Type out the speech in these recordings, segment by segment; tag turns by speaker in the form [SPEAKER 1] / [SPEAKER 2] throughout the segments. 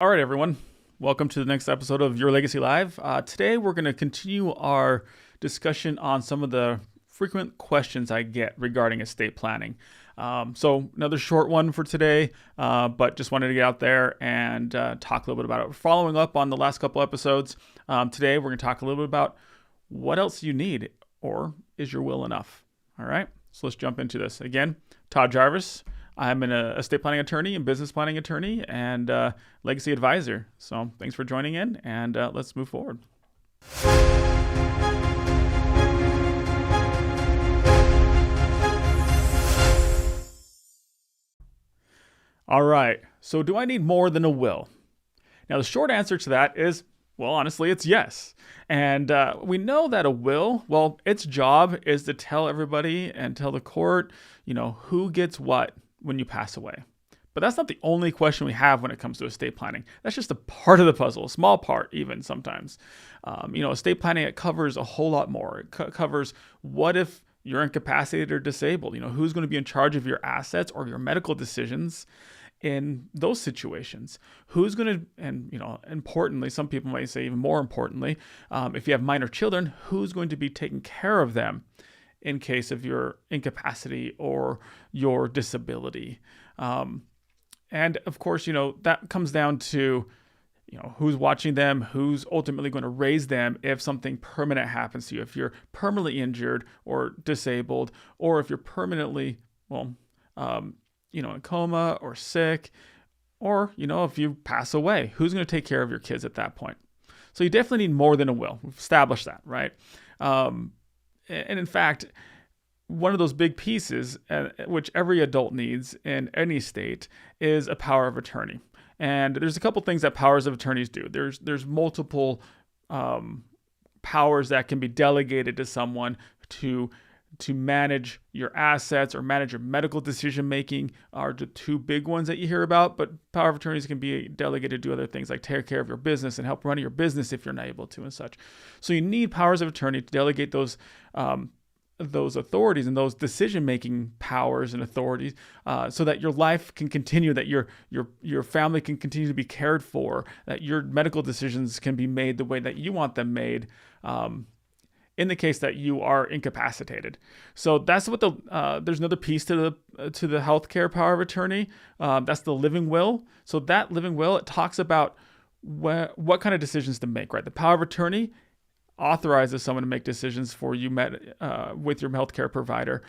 [SPEAKER 1] All right, everyone. Welcome to the next episode of Your Legacy Live. Today, we're going to continue our discussion on some of the frequent questions I get regarding estate planning. So another short one for today, but just wanted to get out there and talk a little bit about it. Following up on the last couple episodes, today we're going to talk a little bit about what else you need, or is your will enough? All right, so let's jump into this. Again, Todd Jarvis. I'm an estate planning attorney and business planning attorney and legacy advisor. So thanks for joining in, and let's move forward. All right. So do I need more than a will? Now, the short answer to that is, well, honestly, it's yes. And we know that a will, well, its job is to tell everybody and tell the court, who gets what when you pass away. But that's not the only question we have when it comes to estate planning. That's just a part of the puzzle, a small part even sometimes. Estate planning, it covers a whole lot more. It covers what if you're incapacitated or disabled? Who's going to be in charge of your assets or your medical decisions in those situations? Who's going to, and importantly, some people might say even more importantly, if you have minor children, who's going to be taking care of them in case of your incapacity or your disability? And of course, that comes down to, who's watching them, who's ultimately going to raise them if something permanent happens to you, if you're permanently injured or disabled, or if you're permanently, in coma or sick, or, if you pass away, who's going to take care of your kids at that point? So you definitely need more than a will. We've established that, right? And in fact, one of those big pieces, which every adult needs in any state, is a power of attorney. And there's a couple things that powers of attorneys do. There's multiple powers that can be delegated to someone to manage your assets or manage your medical decision making are the two big ones that you hear about. But power of attorneys can be delegated to other things like take care of your business and help run your business if you're not able to and such. So you need powers of attorney to delegate those authorities and those decision-making powers and authorities, so that your life can continue, that your family can continue to be cared for, that your medical decisions can be made the way that you want them made, in the case that you are incapacitated. So that's what there's another piece to the healthcare power of attorney. That's the living will. So that living will, it talks about what kind of decisions to make, right? The power of attorney authorizes someone to make decisions for you with your healthcare provider,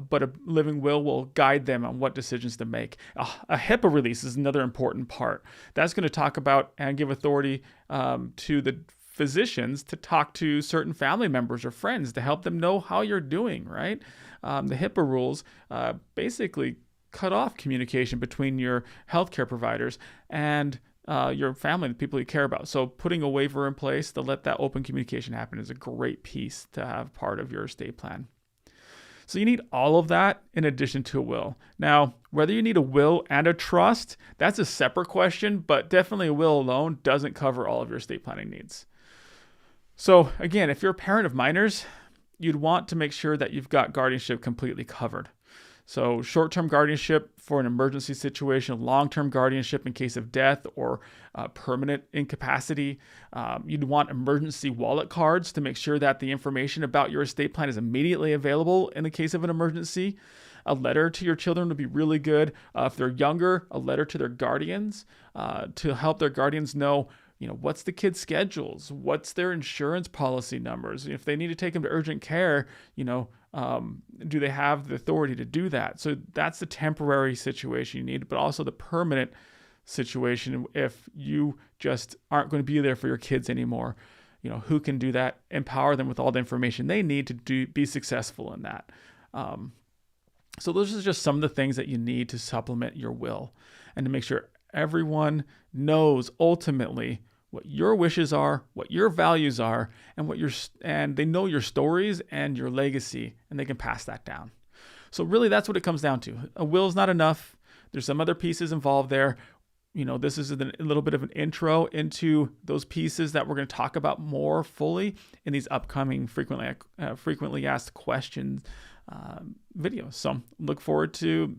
[SPEAKER 1] but a living will guide them on what decisions to make. A HIPAA release is another important part. That's going to talk about and give authority to the physicians to talk to certain family members or friends to help them know how you're doing, right? The HIPAA rules basically cut off communication between your healthcare providers and your family, the people you care about. So putting a waiver in place to let that open communication happen is a great piece to have part of your estate plan. So you need all of that in addition to a will. Now, whether you need a will and a trust, that's a separate question, but definitely a will alone doesn't cover all of your estate planning needs. So again, if you're a parent of minors, you'd want to make sure that you've got guardianship completely covered. So short-term guardianship for an emergency situation, long-term guardianship in case of death or permanent incapacity. You'd want emergency wallet cards to make sure that the information about your estate plan is immediately available in the case of an emergency. A letter to your children would be really good. If they're younger, a letter to their guardians to help their guardians know, what's the kid's schedules? What's their insurance policy numbers? If they need to take them to urgent care, do they have the authority to do that? So that's the temporary situation you need, but also the permanent situation if you just aren't going to be there for your kids anymore. Who can do that? Empower them with all the information they need to be successful in that. So those are just some of the things that you need to supplement your will and to make sure everyone knows ultimately what your wishes are, what your values are, and they know your stories and your legacy, and they can pass that down. So really, that's what it comes down to. A will is not enough. There's some other pieces involved there. This is a little bit of an intro into those pieces that we're going to talk about more fully in these upcoming frequently asked questions videos. So look forward to